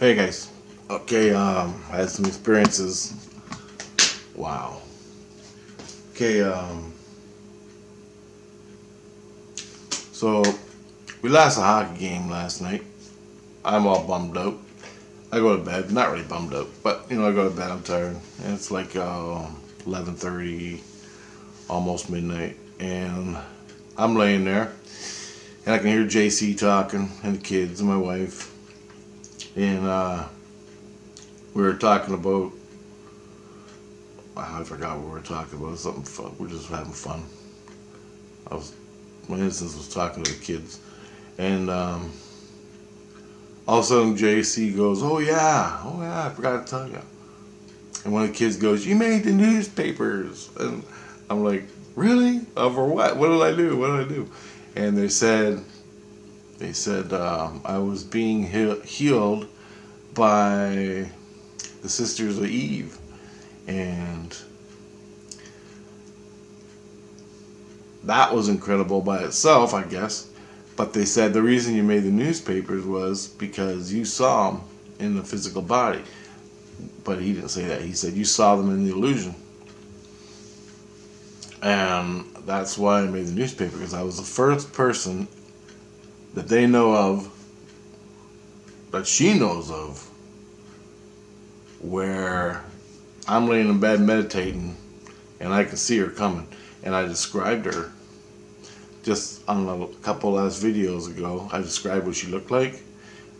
Hey guys. Okay, I had some experiences. Wow. Okay, so we lost a hockey game last night. I'm all bummed out. I go to bed, not really bummed out, but I go to bed. I'm tired, and it's like 11:30, almost midnight, and I'm laying there, and I can hear JC talking, and the kids, and my wife, and we were talking about. I forgot what we were talking about. Something fun. We're just having fun. I was, my instance was talking to the kids, and all of a sudden JC goes, oh yeah, I forgot to tell you." And one of the kids goes, "You made the newspapers," and I'm like, "Really? For what? What did I do? What did I do?" And they said I was being healed by the Sisters of Eve, and that was incredible by itself, I guess. But they said the reason you made the newspapers was because you saw them in the physical body. But he didn't say that. He said you saw them in the illusion. And that's why I made the newspaper, because I was the first person that they know of, that she knows of, where I'm laying in bed meditating and I can see her coming. And I described her just on a couple last videos ago. I described what she looked like.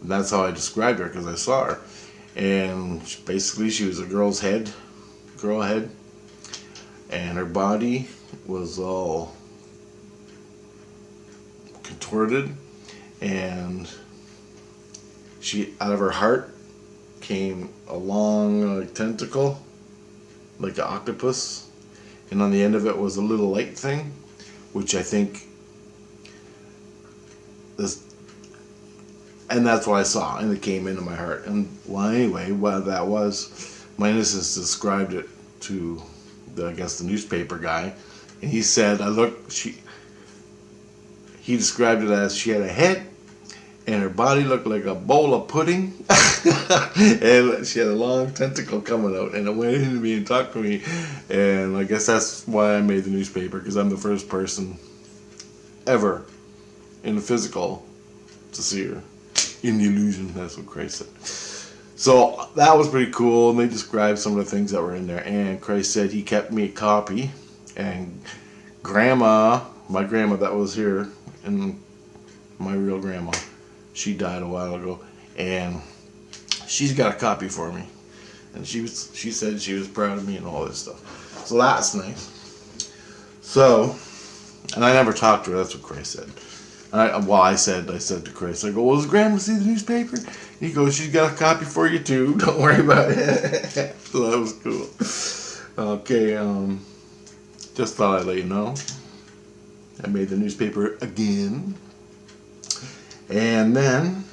And that's how I described her, because I saw her. And basically she was a girl head. And her body was all contorted. And out of her heart came a long tentacle, like an octopus. And on the end of it was a little light thing, which I think and that's what I saw, and it came into my heart. And well, anyway, what that was, my innocence described it to I guess the newspaper guy, and he said, he described it as she had a head, and her body looked like a bowl of pudding, and she had a long tentacle coming out, and it went into me and talked to me, and I guess that's why I made the newspaper, because I'm the first person ever in the physical to see her in the illusion. That's what Christ said. So that was pretty cool, and they described some of the things that were in there, and Christ said he kept me a copy, and my grandma that was here, and my real grandma, she died a while ago, and she's got a copy for me, and she said she was proud of me and all this stuff. So that's nice. So, and I never talked to her. That's what Christ said. I said to Chris, I go, "Well, does Grandma see the newspaper?" He goes, "She's got a copy for you too. Don't worry about it." So that was cool. Okay, just thought I'd let you know. I made the newspaper again. And then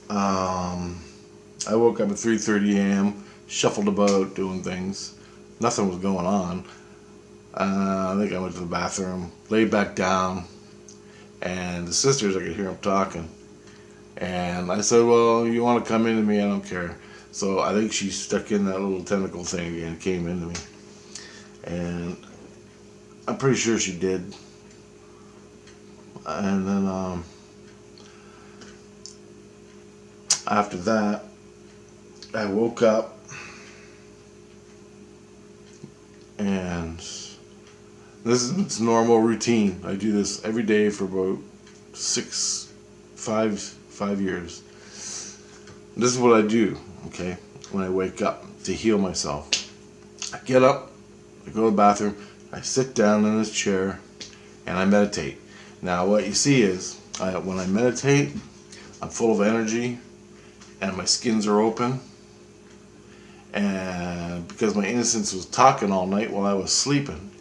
I woke up at 3:30 a.m., shuffled about, doing things. Nothing was going on. I think I went to the bathroom, laid back down, and the sisters, I could hear them talking. And I said, "Well, you want to come into me? I don't care." So I think she stuck in that little tentacle thing again, came into me. And I'm pretty sure she did. And then after that, I woke up, and this is its normal routine. I do this every day for about 5 years. This is what I do, okay, when I wake up to heal myself. I get up, I go to the bathroom, I sit down in this chair, and I meditate. Now what you see is, when I meditate, I'm full of energy, and my skins are open, and because my innocence was talking all night while I was sleeping,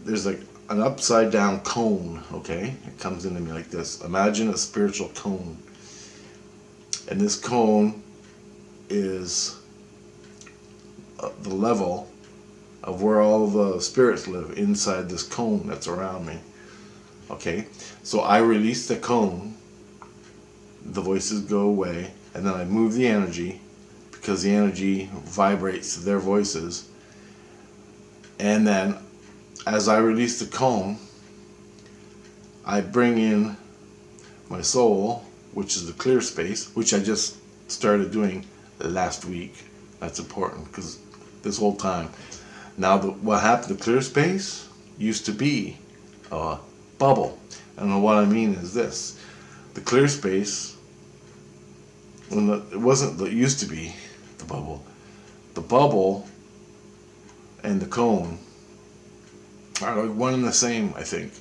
there's like an upside down cone, okay? It comes into me like this. Imagine a spiritual cone. And this cone is the level of where all the spirits live, inside this cone that's around me. Okay, so I release the cone, the voices go away, and then I move the energy because the energy vibrates to their voices. And then as I release the cone, I bring in my soul, which is the clear space, which I just started doing last week. That's important because this whole time. Now, what happened to clear space used to be a bubble. And what I mean is this. The clear space, it wasn't that used to be the bubble. The bubble and the cone are like one and the same, I think.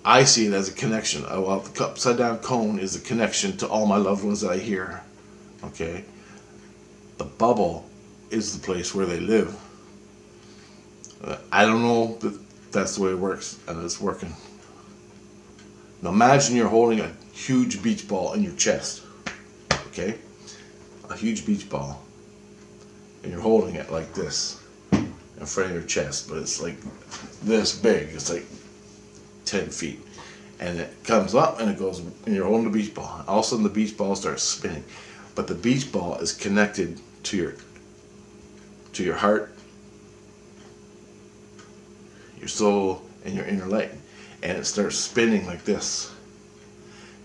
I see it as a connection. Well, the upside down cone is a connection to all my loved ones that I hear. Okay? The bubble is the place where they live. I don't know if that's the way it works, and it's working. Now imagine you're holding a huge beach ball in your chest. Okay? A huge beach ball. And you're holding it like this in front of your chest, but it's like this big. It's like 10 feet. And it comes up and it goes, and you're holding the beach ball. All of a sudden the beach ball starts spinning. But the beach ball is connected to your heart, your soul, and your inner light. And it starts spinning like this.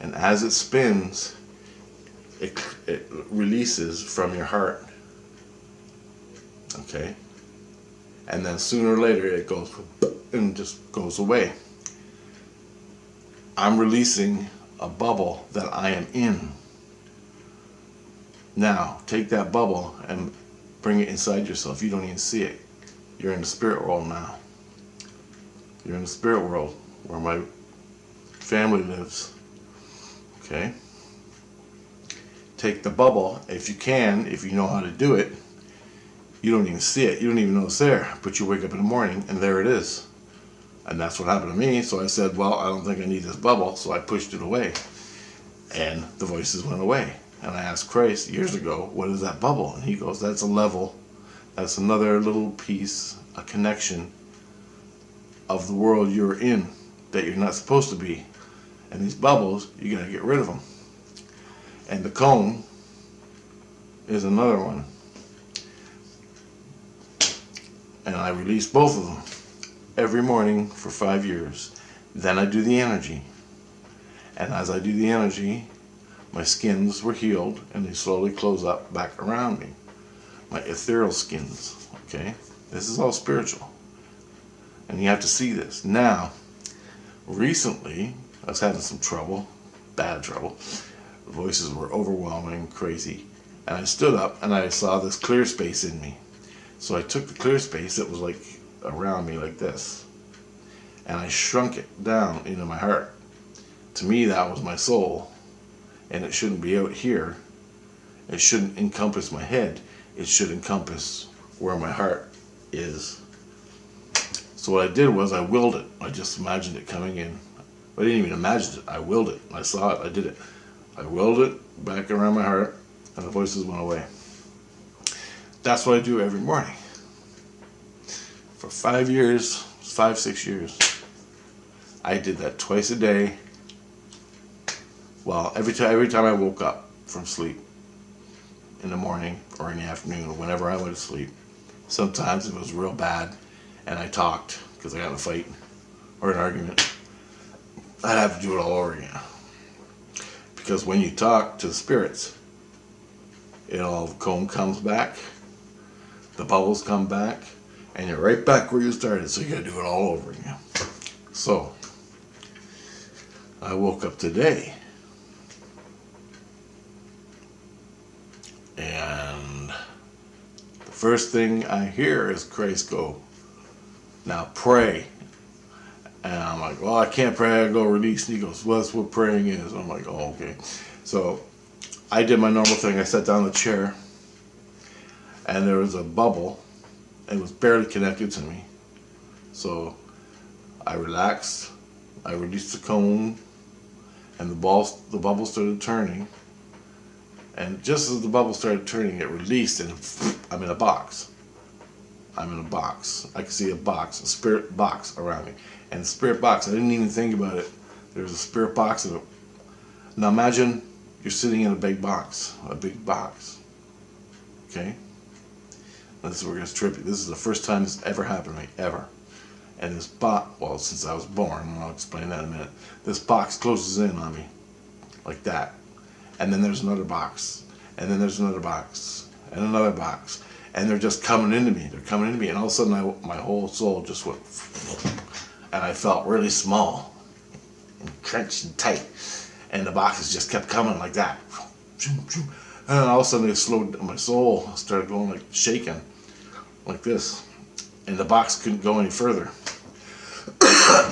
And as it spins, it releases from your heart. Okay? And then sooner or later it goes and just goes away. I'm releasing a bubble that I am in. Now, take that bubble and bring it inside yourself. You don't even see it. You're in the spirit world now. You're in the spirit world where my family lives. Okay? Take the bubble, if you can, if you know how to do it. You don't even see it. You don't even know it's there. But you wake up in the morning and there it is. And that's what happened to me. So I said, well, I don't think I need this bubble. So I pushed it away. And the voices went away. And I asked Christ years ago, what is that bubble? And he goes, that's a level. That's another little piece, a connection of the world you're in that you're not supposed to be. And these bubbles, you got to get rid of them. And the cone is another one. And I release both of them every morning for 5 years. Then I do the energy. And as I do the energy, my skins were healed and they slowly close up back around me. My ethereal skins, okay? This is all spiritual. And you have to see this. Now, recently, I was having some trouble, bad trouble. The voices were overwhelming, crazy. And I stood up and I saw this clear space in me. So I took the clear space that was like around me like this. And I shrunk it down into my heart. To me, that was my soul. And it shouldn't be out here. It shouldn't encompass my head. It should encompass where my heart is. So what I did was I willed it. I just imagined it coming in. I didn't even imagine it. I willed it. I saw it. I did it. I willed it back around my heart and the voices went away. That's what I do every morning. For 5 years, 5-6 years. I did that twice a day. Well, every time I woke up from sleep, in the morning or in the afternoon, or whenever I went to sleep. Sometimes if it was real bad and I talked because I got in a fight or an argument, I'd have to do it all over again. Because when you talk to the spirits, the cone comes back, the bubbles come back, and you're right back where you started, so you gotta do it all over again. So, I woke up today, and the first thing I hear is Christ go, now pray. And I'm like, well, I can't pray, I go release. And he goes, well, that's what praying is. I'm like, oh, okay. So I did my normal thing. I sat down in the chair, and there was a bubble. It was barely connected to me. So I relaxed. I released the cone, and the bubble started turning. And just as the bubble started turning, it released, and I'm in a box. I'm in a box. I could see a box, a spirit box around me. And the spirit box, I didn't even think about it. There's a spirit box in it. Now imagine you're sitting in a big box. Okay? This is where it gets trippy. This is the first time this ever happened to me, ever. And this box, well, since I was born, and I'll explain that in a minute, this box closes in on me, like that. And then there's another box, and then there's another box, and another box. And they're just coming into me, and all of a sudden my whole soul just went, and I felt really small, and clenched and tight. And the boxes just kept coming like that. And then all of a sudden it slowed, my soul started going like shaking, like this. And the box couldn't go any further.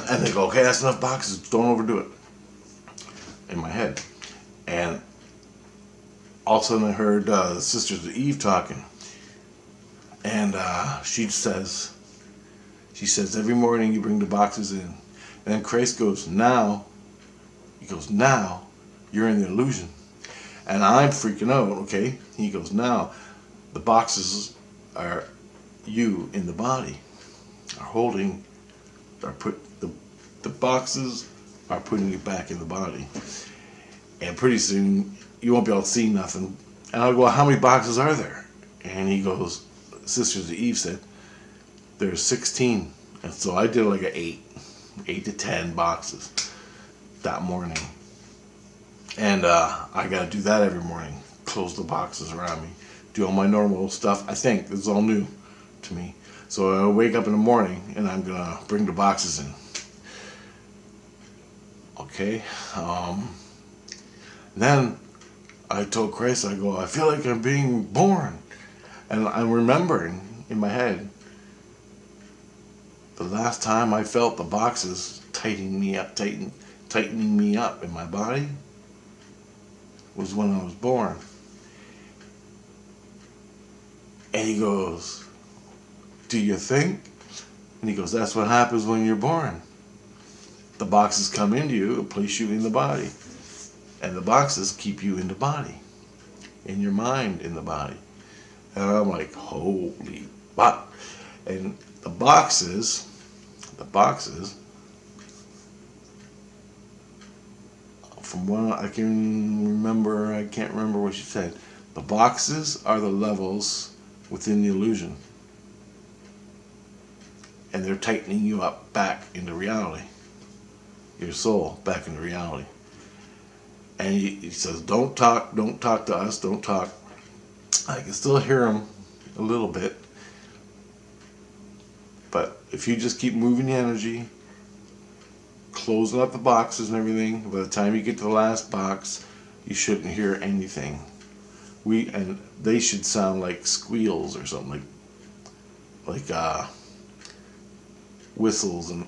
And they go, okay, that's enough boxes, don't overdo it. In my head. And all of a sudden I heard the Sisters of Eve talking. And she says, every morning you bring the boxes in. And then Christ goes, now you're in the illusion. And I'm freaking out, okay? He goes, now the boxes are you in the body, the boxes are putting you back in the body. And pretty soon you won't be able to see nothing. And I'll go, well, how many boxes are there? And he goes, Sisters of Eve said, there's 16. And so I did like an 8 to 10 boxes that morning. And I got to do that every morning. Close the boxes around me. Do all my normal stuff. I think this is all new to me. So I wake up in the morning and I'm going to bring the boxes in. Okay. Then I told Christ, I go, I feel like I'm being born. And I'm remembering in my head the last time I felt the boxes tightening me up in my body was when I was born. And he goes, do you think? And he goes, that's what happens when you're born. The boxes come into you and place you in the body. And the boxes keep you in the body. In your mind in the body. And I'm like, holy fuck. And the boxes, from what I can remember, I can't remember what she said. The boxes are the levels within the illusion. And they're tightening you up back into reality. Your soul back into reality. And he says, don't talk to us, don't talk. I can still hear him a little bit. But if you just keep moving the energy, closing up the boxes and everything, by the time you get to the last box, you shouldn't hear anything. And they should sound like squeals or something, like whistles and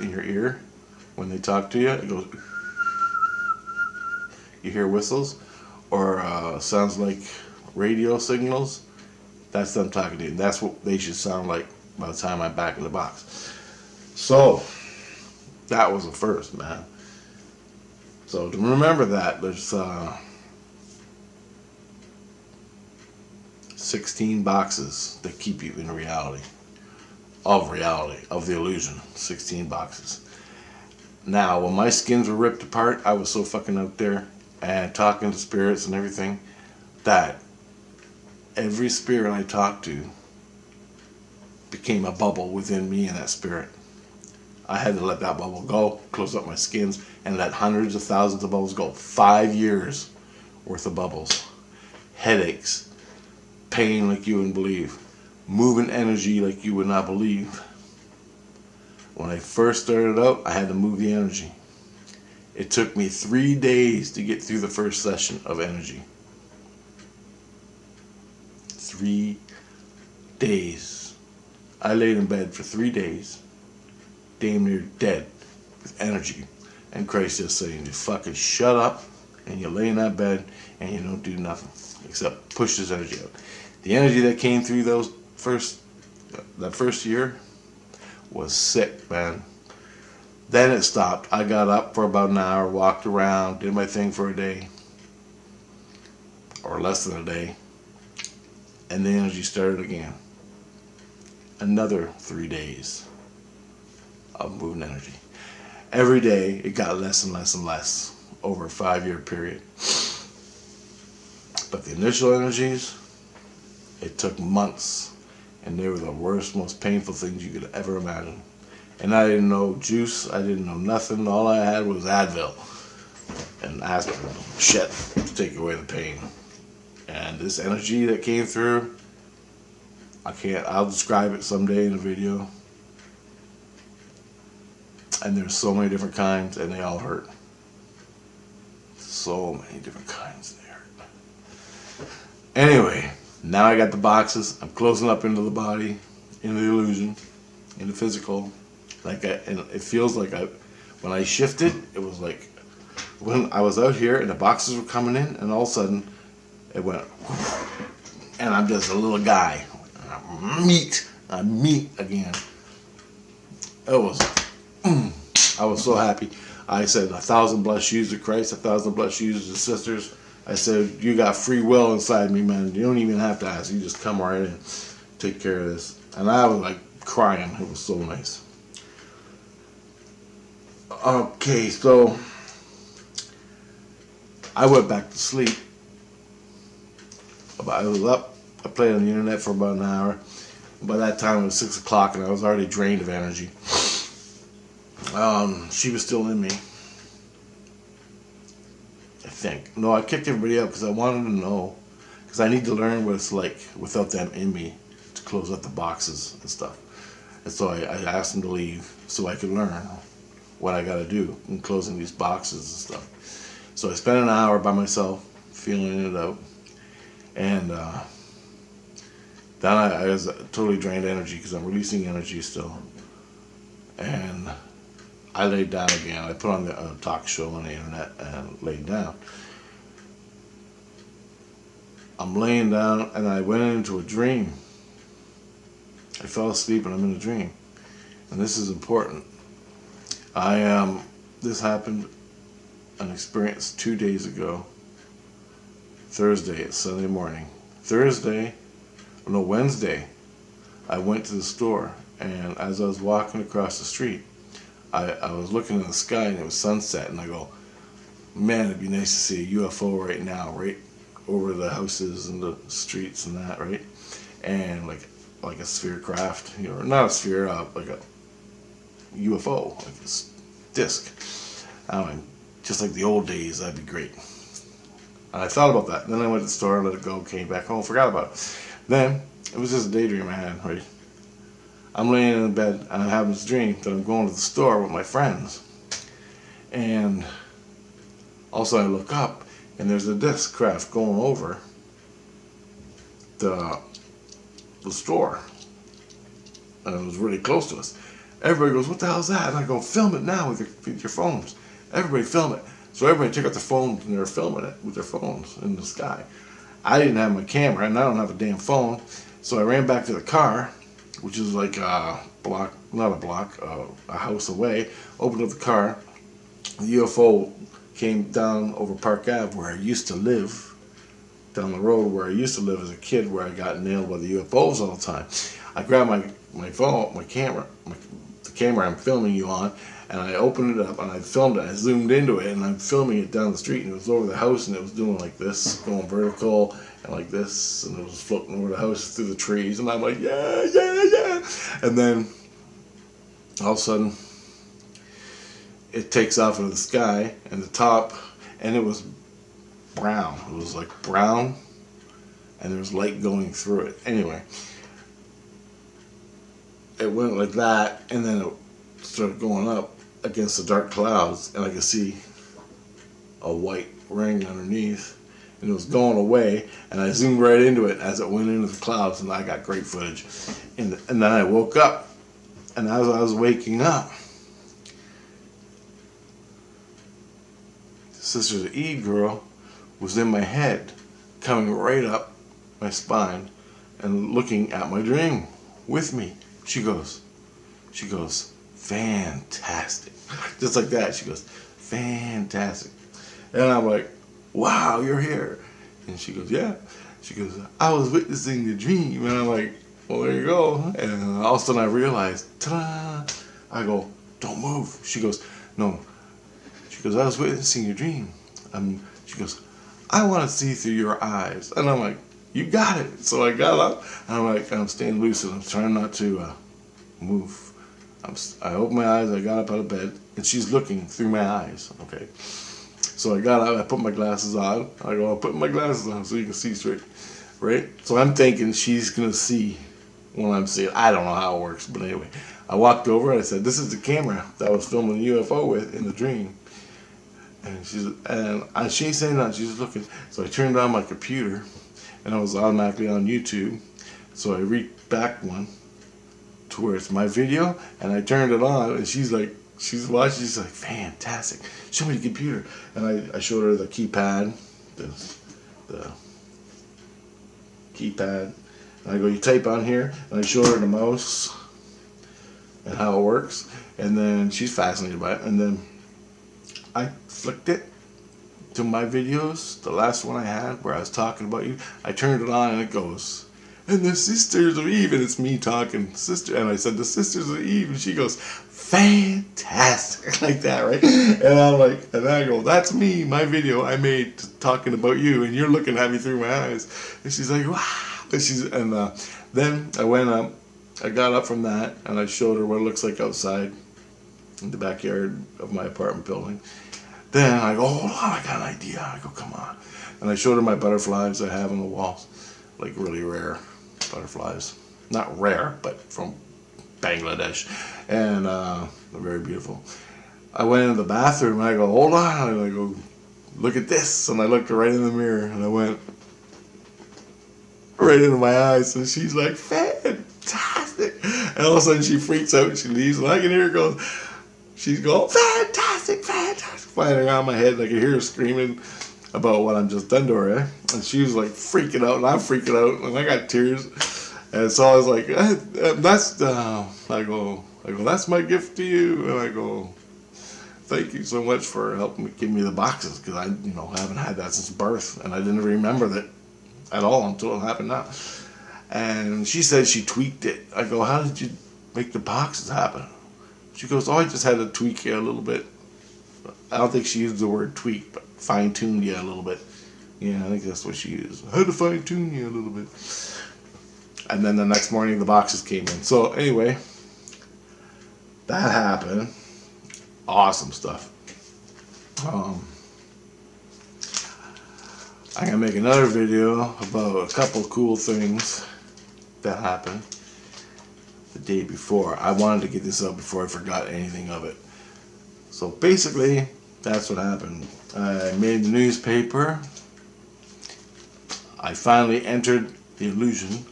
in your ear when they talk to you. It goes. You hear whistles, or sounds like radio signals. That's them talking to you. That's what they should sound like by the time I'm back in the box. So that was the first, man. So to remember that, there's 16 boxes that keep you in reality, of the illusion. 16 boxes. Now, when my skins were ripped apart, I was so fucking out there and talking to spirits and everything that every spirit I talked to became a bubble within me and that spirit. I had to let that bubble go, close up my skins, and let hundreds of thousands of bubbles go. 5 years worth of bubbles. Headaches. Pain like you wouldn't believe. Moving energy like you would not believe. When I first started out, I had to move the energy. It took me 3 days to get through the first session of energy. 3 days. I laid in bed for 3 days, damn near dead with energy. And Christ just saying, you fucking shut up, and you lay in that bed, and you don't do nothing except push this energy out. The energy that came through that first year was sick, man. Then it stopped. I got up for about an hour, walked around, did my thing for a day, or less than a day, and the energy started again. another 3 days of moving energy. Every day it got less and less and less over a 5-year period. But the initial energies, it took months, and they were the worst, most painful things you could ever imagine. And I didn't know juice, I didn't know nothing. All I had was Advil and aspirin, shit, to take away the pain. And this energy that came through, I'll describe it someday in a video. And there's so many different kinds, and they all hurt. So many different kinds, they hurt. Anyway, now I got the boxes. I'm closing up into the body, into the illusion, into physical. And it feels like when I shifted, it was like when I was out here and the boxes were coming in, and all of a sudden it went, and I'm just a little guy. I'm meat again. It was. I was so happy. I said, 1,000 blessed shoes of Christ, 1,000 blessed shoes of sisters. I said, you got free will inside me, man. You don't even have to ask. You just come right in, take care of this. And I was like crying. It was so nice. Okay, so I went back to sleep. I was up. I played on the internet for about an hour. By that time it was 6 o'clock, and I was already drained of energy. She was still in me, I think. No, I kicked everybody out because I wanted to know, because I need to learn what it's like without them in me to close up the boxes and stuff. And so I asked them to leave so I could learn what I got to do in closing these boxes and stuff. So I spent an hour by myself feeling it out, and then I was totally drained energy because I'm releasing energy still. And I laid down again. I put on a talk show on the internet and laid down. I'm laying down and I went into a dream. I fell asleep and I'm in a dream. And this is important. This happened, an experience 2 days ago. Thursday, it's Sunday morning. Wednesday, I went to the store, and as I was walking across the street, I was looking in the sky and it was sunset, and I go, man, it'd be nice to see a UFO right now, right over the houses and the streets and that, right? And like a sphere craft, not a sphere, like a UFO, like this disc. I don't know, just like the old days, that'd be great. And I thought about that. Then I went to the store, let it go, came back home, forgot about it. Then it was just a daydream I had, right? I'm laying in bed and I'm having this dream that I'm going to the store with my friends. And also I look up and there's a disc craft going over the store. And it was really close to us. Everybody goes, what the hell is that? And I go, film it now with your phones. Everybody film it. So everybody took out their phones and they were filming it with their phones in the sky. I didn't have my camera and I don't have a damn phone. So I ran back to the car, which is like a house away, opened up the car. The UFO came down over Park Ave where I used to live, down the road where I used to live as a kid, where I got nailed by the UFOs all the time. I grabbed my phone, my camera, the camera I'm filming you on, and I opened it up and I filmed it. I zoomed into it and I'm filming it down the street, and it was over the house and it was doing like this, going vertical and like this, and it was floating over the house through the trees, and I'm like, yeah. And then all of a sudden it takes off into the sky and the top, and it was brown. It was like brown and there was light going through it. Anyway, it went like that, and then it started going up against the dark clouds, and I could see a white ring underneath, and it was going away, and I zoomed right into it as it went into the clouds, and I got great footage. And then I woke up, and as I was waking up, Sister E girl was in my head, coming right up my spine and looking at my dream with me. She goes, fantastic. Just like that, she goes, fantastic. And I'm like, wow, you're here. And she goes, yeah. She goes, I was witnessing the dream. And I'm like, well, there you go. And all of a sudden I realized, ta-da! I go, don't move. She goes, no. She goes, I was witnessing your dream. She goes, I want to see through your eyes. And I'm like, you got it. So I got up, and I'm like, I'm staying lucid. I'm trying not to move. I opened my eyes, I got up out of bed, and she's looking through my eyes. Okay. So I got up, I put my glasses on. I go, I'll put my glasses on so you can see straight. Right? So I'm thinking she's going to see when I'm seeing. I don't know how it works, but anyway. I walked over and I said, this is the camera that I was filming the UFO with in the dream. And she ain't saying nothing, she's looking. So I turned on my computer, and I was automatically on YouTube. So I reached back one to where it's my video, and I turned it on, and she's watching, she's like, fantastic. Show me the computer. And I showed her the keypad, the keypad. And I go, you type on here, and I show her the mouse and how it works. And then she's fascinated by it. And then I flicked it to my videos, the last one I had where I was talking about you. I turned it on and it goes, and the Sisters of Eve, and it's me talking, sister, and I said, the Sisters of Eve, and she goes, fantastic, like that, right? And I'm like, and I go, that's me, my video I made talking about you, and you're looking at me through my eyes. And she's like, wow. And then I went up, I got up from that, and I showed her what it looks like outside in the backyard of my apartment building. Then I go, hold on, I got an idea. I go, come on. And I showed her my butterflies I have on the walls, like really rare butterflies. Not rare, but from Bangladesh. And they're very beautiful. I went into the bathroom and I go, hold on. And I go, look at this. And I looked right in the mirror and I went right into my eyes. And she's like, fantastic. And all of a sudden she freaks out and she leaves. And I can hear her go, she's going, fantastic, fantastic, flying around my head. And I can hear her screaming about what I'm just done to her. And she was like freaking out, and I'm freaking out, and I got tears. And so I was like, I go, that's my gift to you. And I go, thank you so much for helping me give me the boxes, because I haven't had that since birth, and I didn't remember that at all until it happened now. And she said she tweaked it. I go, how did you make the boxes happen? She goes, I just had to tweak you a little bit. I don't think she used the word tweak, but fine-tune you a little bit. Yeah, I think that's what she used. I had to fine-tune you a little bit. And then the next morning, the boxes came in. So anyway, that happened. Awesome stuff. I'm going to make another video about a couple cool things that happened the day before. I wanted to get this up before I forgot anything of it. So basically, that's what happened. I made the newspaper. I finally entered the illusion,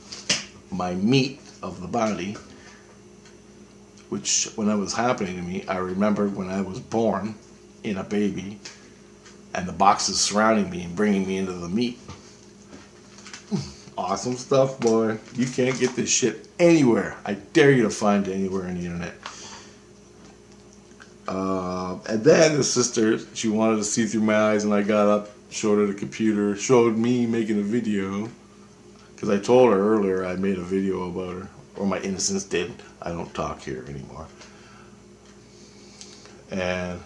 my meat of the body, which when it was happening to me, I remembered when I was born in a baby and the boxes surrounding me and bringing me into the meat. Awesome stuff, boy. You can't get this shit anywhere. I dare you to find it anywhere on the internet. And then the sister, she wanted to see through my eyes, and I got up, showed her the computer, showed me making a video, because I told her earlier I made a video about her, or my innocence did. I don't talk here anymore. And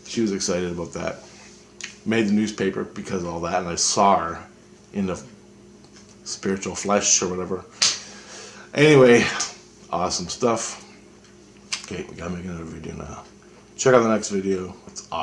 she was excited about that. Made the newspaper because of all that, and I saw her in the spiritual flesh or whatever. Anyway, awesome stuff. Okay, we gotta make another video now. Check out the next video. It's awesome.